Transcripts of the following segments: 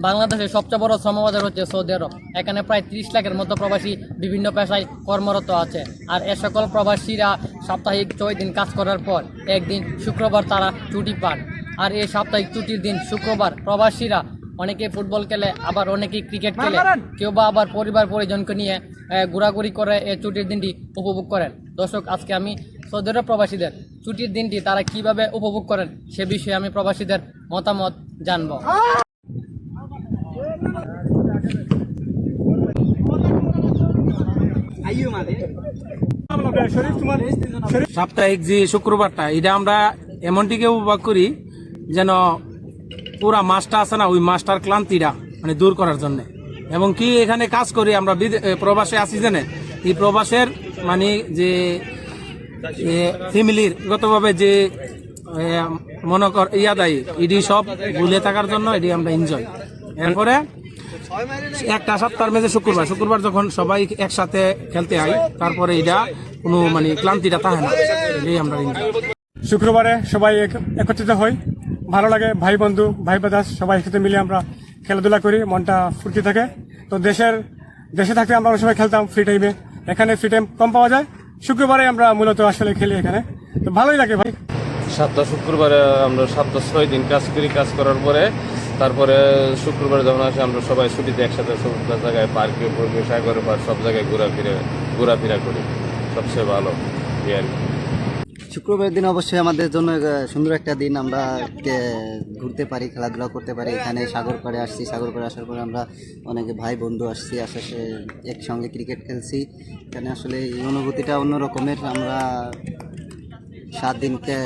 বাংলাদেশের সবচেয়ে বড় শ্রমবাজার হচ্ছে সৌদি আরব। এখানে প্রায় 30 লাখের মতো প্রবাসী বিভিন্ন পেশায় কর্মরত আছে। আর এ সকল প্রবাসীরা সাপ্তাহিক 6 দিন কাজ করার পর একদিন শুক্রবার তারা ছুটি পান। আর এই সাপ্তাহিক ছুটির দিন শুক্রবার প্রবাসীরা অনেকে ফুটবল খেলে, আবার অনেকে ক্রিকেট খেলে, কেউ বা আবার পরিবার পরিজনকে নিয়ে ঘোরাঘুরি করে এই ছুটির দিনটি উপভোগ করেন। দর্শক, আজকে আমি সৌদি আরব প্রবাসীদের ছুটির দিনটি তারা কিভাবে উপভোগ করেন সে বিষয়ে আমি প্রবাসীদের মতামত জানব। সাপ্তাহিক যে শুক্রবারটা এটা আমরা এমনটিকে উপভোগ করি যেন পুরা মাসটা আছে না, ওই মাসটার ক্লান্তিটা মানে দূর করার জন্য। এবং কি এখানে কাজ করি আমরা প্রবাসে আসি জানে, এই প্রবাসের মানে যে ফ্যামিলির গতভাবে যে মনে কর দেয় এটি সব ভুলে থাকার জন্য এটি আমরা এনজয়। এরপরে একটা সপ্তাহের মেঝে শুক্রবার যখন সবাই একসাথে খেলতে হয়, তারপরে এটা কোনো মানে ক্লান্তিটা থাকে না, এটাই আমরা এনজয়। শুক্রবারে সবাই একত্রিত হই, ভালো লাগে, ভাই বন্ধু ভাই বাদাস সবাই একসাথে মিলে আমরা খেলাধুলা করি, মনটা ফুর্তি থাকে। তো দেশে থাকতে আমরা অনেক সময় খেলতাম ফ্রি টাইমে, এখানে ফ্রি টাইম কম পাওয়া যায়, শুক্রবারে আমরা মূলত আসলে খেলি এখানে, তো ভালোই লাগে ভাই। শুক্রবারে আমরা 7-6 দিন কাজ করি, কাজ করার পরে তারপরে শুক্রবার যখন আসে আমরা সবাই ছুটিতে একসাথে সব জায়গায় পার্কে সাগরে পার্ক সব জায়গায় ঘোরাফেরা করি, সবচেয়ে ভালো আর কি। শুক্রবারের দিন অবশ্যই আমাদের জন্য সুন্দর একটা দিন, আমরা ঘুরতে পারি, খেলাধুলা করতে পারি। এখানে সাগর পাড়ে আসছি, সাগর পাড়ে আসার পরে আমরা অনেকে ভাই বন্ধু আসছি, আশেপাশে একসঙ্গে ক্রিকেট খেলছি। এখানে আসলে এই অনুভূতিটা অন্য রকমের। আমরা 7 দিনকে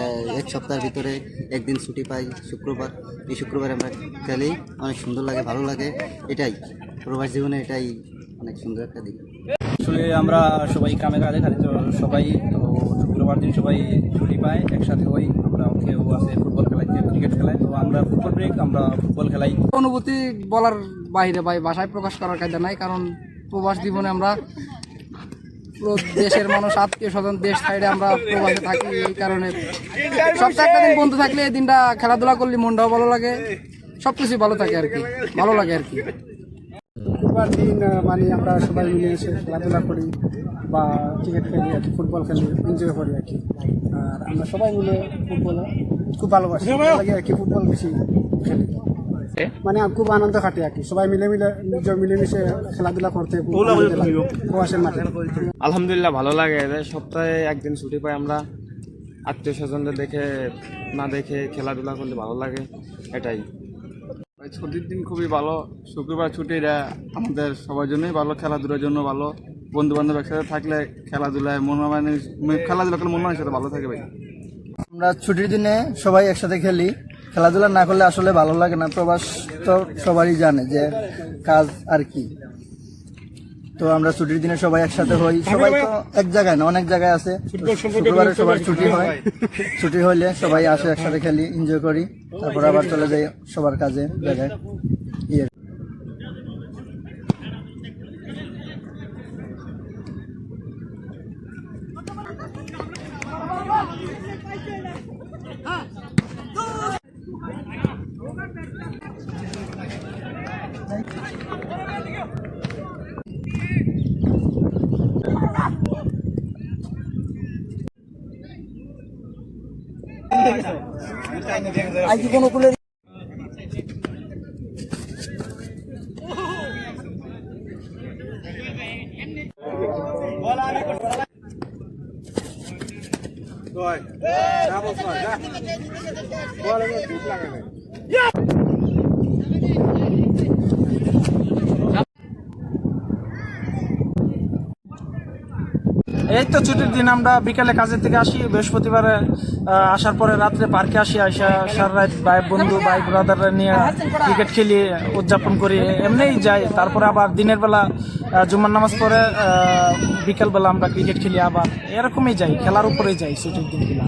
এক সপ্তাহের ভিতরে একদিন ছুটি পাই শুক্রবার, এই শুক্রবারে আমরা খেলি, অনেক সুন্দর লাগে, ভালো লাগে। এটাই প্রবাস জীবনে, এটাই অনেক সুন্দর একটা দিন। আসলে আমরা সবাই কামে কাজে খালি, তো সবাই শুক্রবার দিন সবাই ছুটি পায়, একসাথে হই। আমরা কেউ আছে ফুটবল খেলাই, কেউ ক্রিকেট খেলাই, তো আমরা ফুটবল ব্রেক আমরা ফুটবল খেলাই। অনুভূতি বলার বাইরে ভাই, ভাষায় প্রকাশ করার কায়দা নাই। কারণ প্রবাস জীবনে আমরা দেশের মানুষ, আত্মীয় স্বজন দেশ সাইডে আমরা প্রবাসে থাকি। এই কারণে সপ্তাহে একটা দিন বন্ধু থাকলে এই দিনটা খেলাধুলা করলে মনটাও ভালো লাগে, সবকিছু ভালো থাকে আর কি, ভালো লাগে আর কি। শুক্রবার দিন মানে আমরা সবাই মিলে এসে খেলাধুলা করি বা ক্রিকেট খেলি আর কি, ফুটবল খেলি, এনজয় করি আর কি। আর আমরা সবাই মিলে ফুটবল খুব ভালোবাসি, ভালো লাগে আর কি, ফুটবল বেশি খেলি, মানে খুব আনন্দ কাটে আর কি, সবাই মিলেমিশে খেলাধুলা করতে প্রবাসের মাঠে। আলহামদুলিল্লাহ ভালো লাগে। সপ্তাহে একদিন ছুটি পাই আমরা, আত্মীয় স্বজনদের দেখে খেলাধুলা করলে ভালো লাগে, এটাই। ছুটির দিন খুবই ভালো, শুক্রবার ছুটিটা আমাদের সবার জন্যই ভালো, খেলাধুলার জন্য ভালো। বন্ধু বান্ধব একসাথে থাকলে খেলাধুলায় খেলাধুলা করলে মনের সাথে ভালো থাকে ভাই। আমরা ছুটির দিনে সবাই একসাথে খেলি, খেলাধুলা না করলে আসলে ভালো লাগে না। প্রবাস তো সবারই জানে যে কাজ আর কি, তো আমরা ছুটির দিনে সবাই একসাথে হই। সবাই তো এক জায়গায় না, অনেক জায়গায় আছে। শুক্রবারে সবার ছুটি হয়, ছুটি হইলে সবাই আসে, একসাথে খেলি, এনজয় করি, তারপর আবার চলে যাই সবার কাজে জায়গায়। আজকে কোনো কুলে এই তো ছুটির দিন আমরা বিকালে কাজের থেকে আসি, বৃহস্পতিবারে আসার পরে রাত্রে পার্কে আসি, সারা রাত ভাই বন্ধু ভাই ব্রাদাররা নিয়ে ক্রিকেট খেলি, উদযাপন করি, এমনিই যাই। তারপরে আবার দিনের বেলা জুম্মার নামাজ পড়ে বিকালবেলা আমরা ক্রিকেট খেলি, আবার এরকমই যাই, খেলার উপরেই যাই ছুটির দিনগুলো।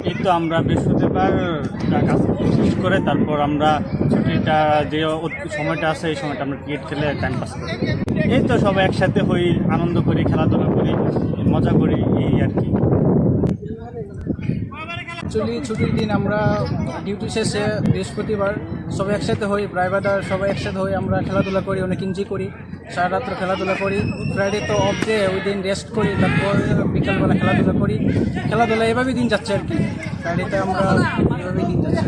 এই তো আমরা বৃহস্পতিবার কাজ শেষ করে তারপর আমরা ছুটিটা যে সময়টা আছে এই সময়টা আমরা ক্রিকেট খেলে টাইম পাস করি। এই তো সবাই একসাথে হই, আনন্দ করি, খেলাধুলা করি, মজা করি, এই আর কি। অ্যাকচুয়ালি ছুটির দিন আমরা ডিউটি শেষে বৃহস্পতিবার সবাই একসাথে হই, ভাই ব্রাদার সবাই একসাথে হই, আমরা খেলাধুলা করি, অনেক এনজয় করি, সারা রাত্র খেলাধুলা করি। ফ্রাইডে তো অফ ডে, ওই দিন রেস্ট করি, তারপর বিকালবেলা খেলাধুলা করি। খেলাধুলা এভাবেই দিন যাচ্ছে আর কি, ফ্রাইডেতে আমরা এভাবেই দিন যাচ্ছে।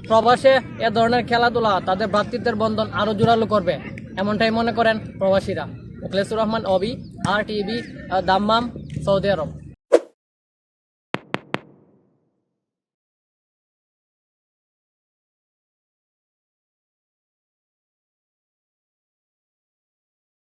প্রবাসে এ ধরনের খেলাধুলা তাদের ভ্রাতৃত্বের বন্ধন আরও জোরালো করবে, এমনটাই মনে করেন প্রবাসীরা। মুখলেসুর রহমান, অবি, RTV, দাম্মাম, সৌদি আরব।